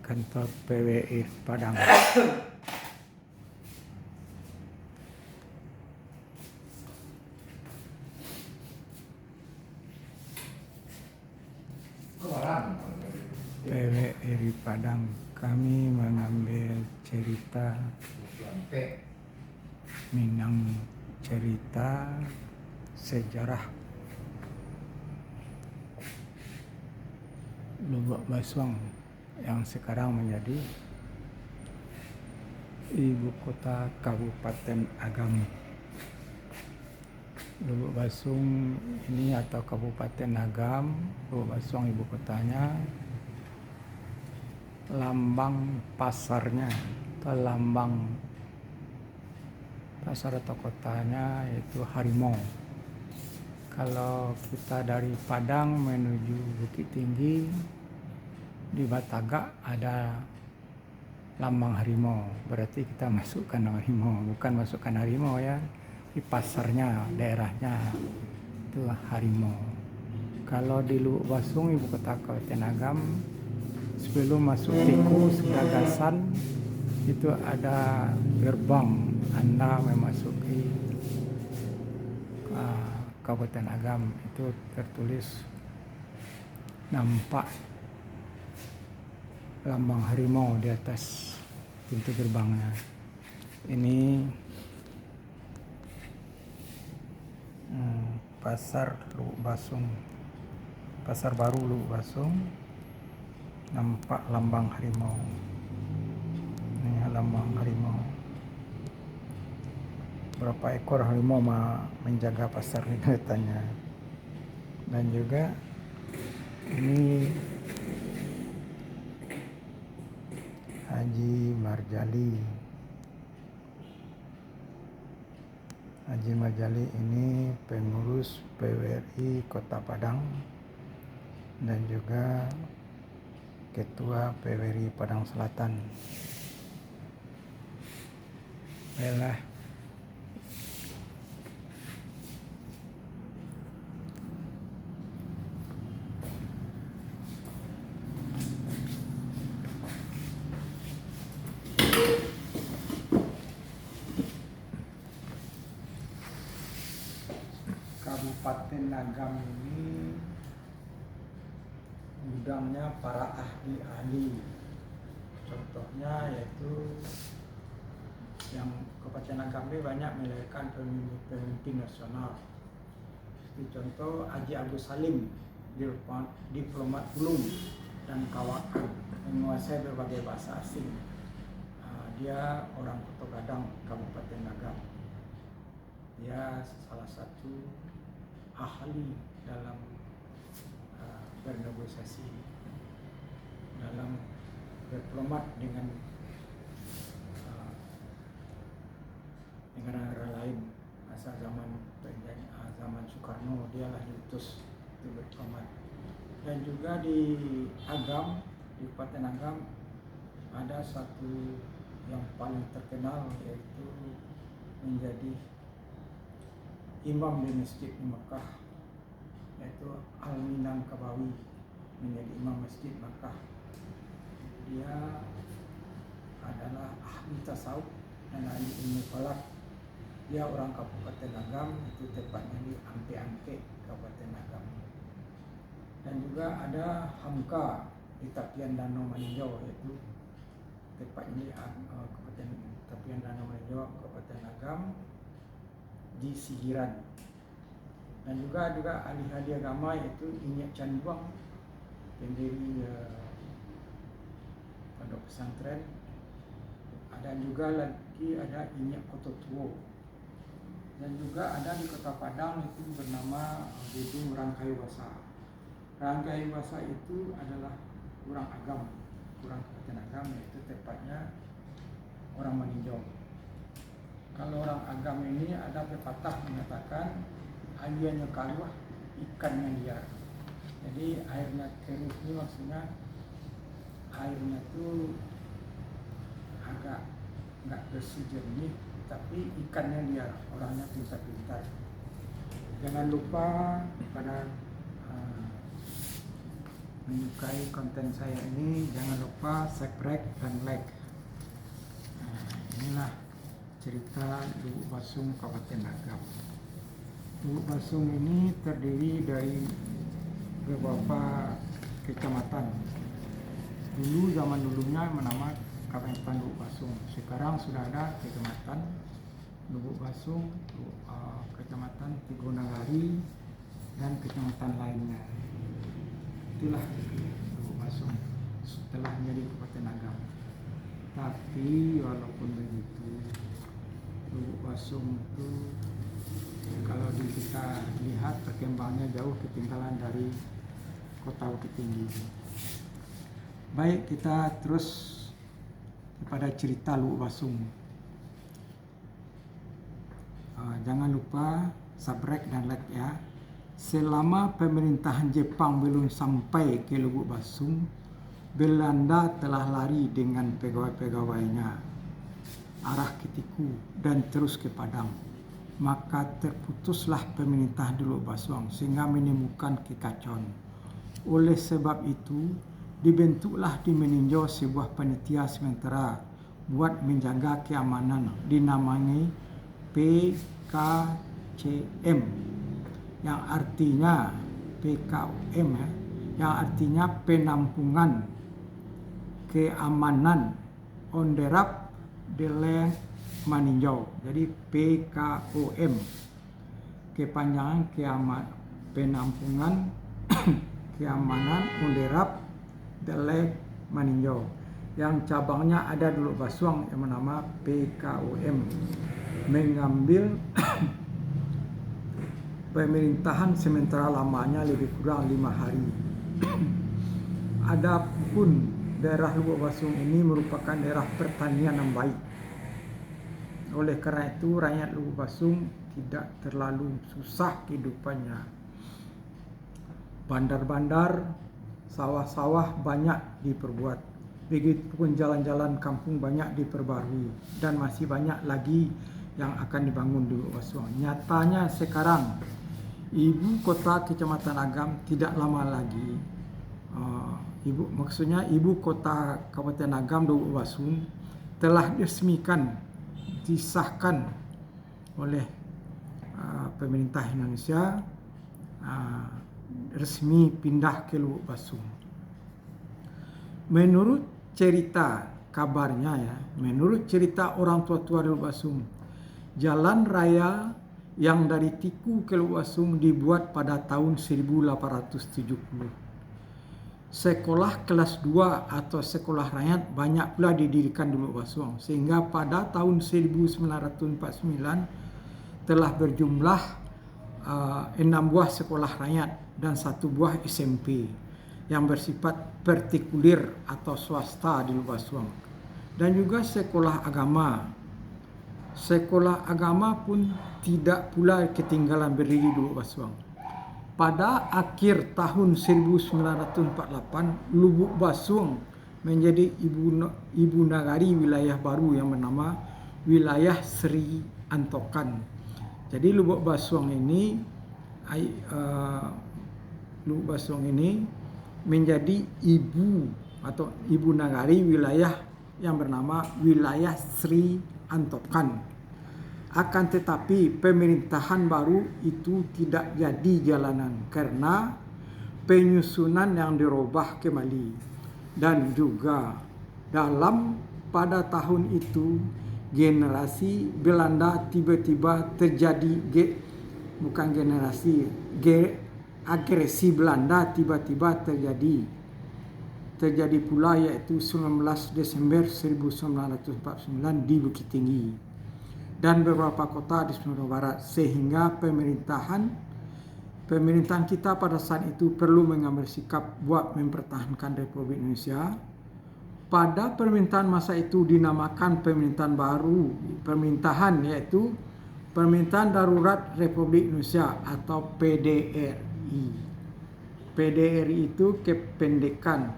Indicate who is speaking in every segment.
Speaker 1: kantor PWI Padang. PWI Padang, kami mengambil cerita Minang, cerita sejarah Lubuk Basuang yang sekarang menjadi ibu kota Kabupaten Agam. Lubuk Basuang ini atau Kabupaten Agam, Lubuk Basuang ibu kotanya, lambang pasarnya atau lambang pasar atau kotanya yaitu harimau. Kalau kita dari Padang menuju Bukit Tinggi, di Bataga ada lambang harimau, berarti kita masukkan harimau, bukan masukkan harimau ya, di pasarnya, daerahnya itu harimau. Kalau di Lubuk Basuang ibu kota Kabupaten Agam, sebelum masuk tikus Gagasan itu ada gerbang Anda memasuki Kabupaten Agam, itu tertulis nampak lambang harimau di atas pintu gerbangnya. Ini pasar Lubuk Basuang, pasar baru Lubuk Basuang, nampak lambang harimau. Ini lambang harimau. Berapa ekor harimau menjaga pasar ini katanya. Dan juga ini Haji Marjali. Haji Marjali ini pengurus PWRI Kota Padang dan juga Ketua PWRI Padang Selatan. Baiklah. Kabupaten Agam ini gudangnya para ahli-ahli. Contohnya yaitu yang Kabupaten Agam ini banyak melahirkan pemimpin nasional. Seperti contoh Haji Agus Salim, diplomat ulung dan kawakan, menguasai berbagai bahasa asing. Dia orang Koto Gadang, Kabupaten Agam. Dia salah satu ahli dalam bernegosiasi, dalam diplomat dengan negara-negara lain. Masa zaman Soekarno dialah diutus untuk diplomat. Dan juga di Agam, di Kabupaten Agam, ada satu yang paling terkenal yaitu menjadi imam di masjid di Mekah, yaitu Al-Minangkabawi, menjadi imam masjid Mekah. Dia adalah ahli tasawuf dan ahli ilmu falak. Dia orang Kabupaten Agam, itu tepatnya di Angke-Angke, Kabupaten Agam. Dan juga ada Hamka di Tapian Danau Maninjau, yaitu tepatnya di Kabupaten Tapian Danau Maninjau, Kabupaten Agam, di Sigiran. Dan juga ahli-ahli agama yaitu Inyak Canduang, pendiri pondok pesantren. Ada juga lagi ada Inyak Kototuo. Dan juga ada di Kota Padang itu bernama Gedung Rangkai Wasa. Rangkai Wasa itu adalah orang Agam, orang Kabupaten Agam, yaitu tepatnya orang Maninjau. Kalau orang Agam ini ada pepatah mengatakan airnya kaluah, ikannya liar. Jadi airnya keruh ini maksudnya airnya itu agak nggak bersih jernih, tapi ikannya liar, orangnya pintar-pintar. Jangan lupa pada menyukai konten saya ini, jangan lupa subscribe dan like. Nah, inilah cerita Lubuk Basung Kabupaten Agam. Lubuk Basung ini terdiri dari beberapa kecamatan. Dulu zaman dulunya menama Kecamatan Lubuk Basung. Sekarang sudah ada Kecamatan Lubuk Basung, Kecamatan Tigonagari, dan kecamatan lainnya. Itulah Lubuk Basung setelah menjadi Kabupaten Agam. Tapi walaupun begitu, Lubuk Basung itu kalau kita lihat perkembangannya jauh ketinggalan dari kota Bukit Tinggi. Baik, kita terus kepada cerita Lubuk Basung. Jangan lupa subscribe dan like ya. Selama pemerintahan Jepang belum sampai ke Lubuk Basung, Belanda telah lari dengan pegawai-pegawainya arah ke Tiku dan terus ke Padang. Maka terputuslah pemerintahan di Lubuk Basung sehingga menimbulkan kekacauan. Oleh sebab itu, dibentuklah di meninjau sebuah panitia sementara buat menjaga keamanan dinamai PKCM, yang artinya PKM ya, yang artinya penampungan keamanan Onderap Dele Maninjau. Jadi PKOM, kepanjangan penampungan keamanan Onderap Dele Maninjau, yang cabangnya ada di Lubuk Basung yang bernama PKOM, mengambil pemerintahan sementara lamanya lebih kurang 5 hari. Adapun daerah Lubuk Basung ini merupakan daerah pertanian yang baik. Oleh karena itu rakyat Lubuk Basung tidak terlalu susah kehidupannya. Bandar-bandar, sawah-sawah banyak diperbuat. Begitupun jalan-jalan kampung banyak diperbarui dan masih banyak lagi yang akan dibangun di Lubuk Basung. Nyatanya sekarang ibu kota Kecamatan Agam tidak lama lagi, ibu kota Kabupaten Agam Lubuk Basung telah diresmikan, disahkan oleh pemerintah Indonesia, resmi pindah ke Lubuk Basung. Menurut cerita kabarnya ya, menurut cerita orang tua-tua di Lubuk Basung, jalan raya yang dari Tiku ke Lubuk Basung dibuat pada tahun 1870. Sekolah kelas 2 atau sekolah rakyat banyak pula didirikan di Lubuk Basung, sehingga pada tahun 1949 telah berjumlah 6 buah sekolah rakyat dan 1 buah SMP yang bersifat partikulir atau swasta di Lubuk Basung, dan juga sekolah agama. Sekolah agama pun tidak pula ketinggalan berdiri di Lubuk Basung. Pada akhir tahun 1948, Lubuk Basung menjadi ibu nagari wilayah baru yang bernama Wilayah Sri Antokan. Jadi Lubuk Basung ini menjadi ibu nagari wilayah yang bernama Wilayah Sri Antokan. Akan tetapi pemerintahan baru itu tidak jadi jalanan karena penyusunan yang dirubah kembali, dan juga pada tahun itu generasi Belanda tiba-tiba terjadi, agresi Belanda tiba-tiba terjadi pula, yaitu 19 Desember 1949 di Bukit Tinggi dan beberapa kota di Sumatera Barat, sehingga pemerintahan kita pada saat itu perlu mengambil sikap buat mempertahankan Republik Indonesia. Pada pemerintahan masa itu dinamakan pemerintahan yaitu Pemerintahan Darurat Republik Indonesia atau PDRI. PDRI itu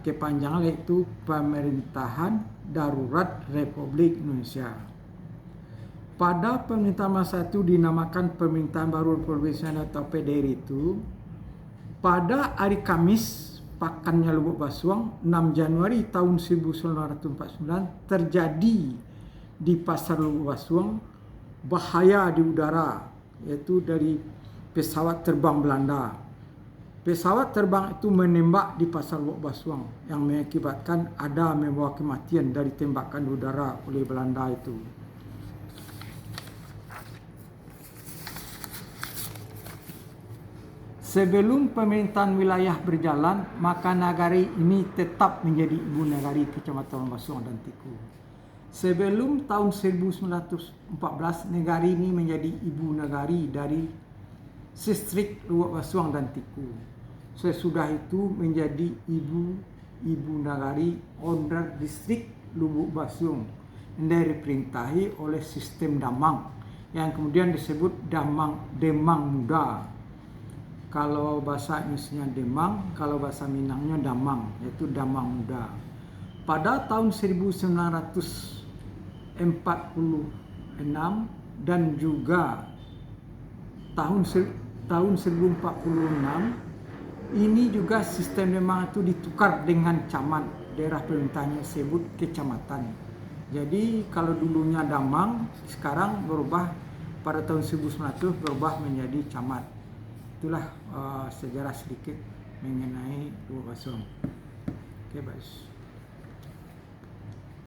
Speaker 1: kepanjangan yaitu Pemerintahan Darurat Republik Indonesia. Pada pemerintahan masa itu dinamakan Pemerintahan Baru Republik Indonesia atau PDRI itu, pada hari Kamis pakannya Lubuk Basuang 6 Januari tahun 1949 terjadi di pasar Lubuk Basuang bahaya di udara, yaitu dari pesawat terbang Belanda. Pesawat terbang itu menembak di pasar Lubuk Basuang yang mengakibatkan ada membawa kematian dari tembakan udara oleh Belanda itu. Sebelum pemerintahan wilayah berjalan, maka nagari ini tetap menjadi ibu nagari Kecamatan Basuang dan Tiku. Sebelum tahun 1914, nagari ini menjadi ibu nagari dari distrik Lubuk Basuang dan Tiku. Sesudah itu menjadi ibu nagari Onder Distrik Lubuk Basuang yang diperintahi oleh sistem Damang yang kemudian disebut Demang Muda. Kalau bahasa Indonesia Demang, kalau bahasa Minangnya Damang, yaitu Damang Muda. Pada tahun 1946 dan juga tahun 1046 ini juga sistem Demang itu ditukar dengan camat, daerah pemerintahnya disebut kecamatan. Jadi kalau dulunya Damang, sekarang berubah pada tahun 1900 berubah menjadi camat. Itulah sejarah sedikit mengenai Lubuk Basuang. Oke, baik.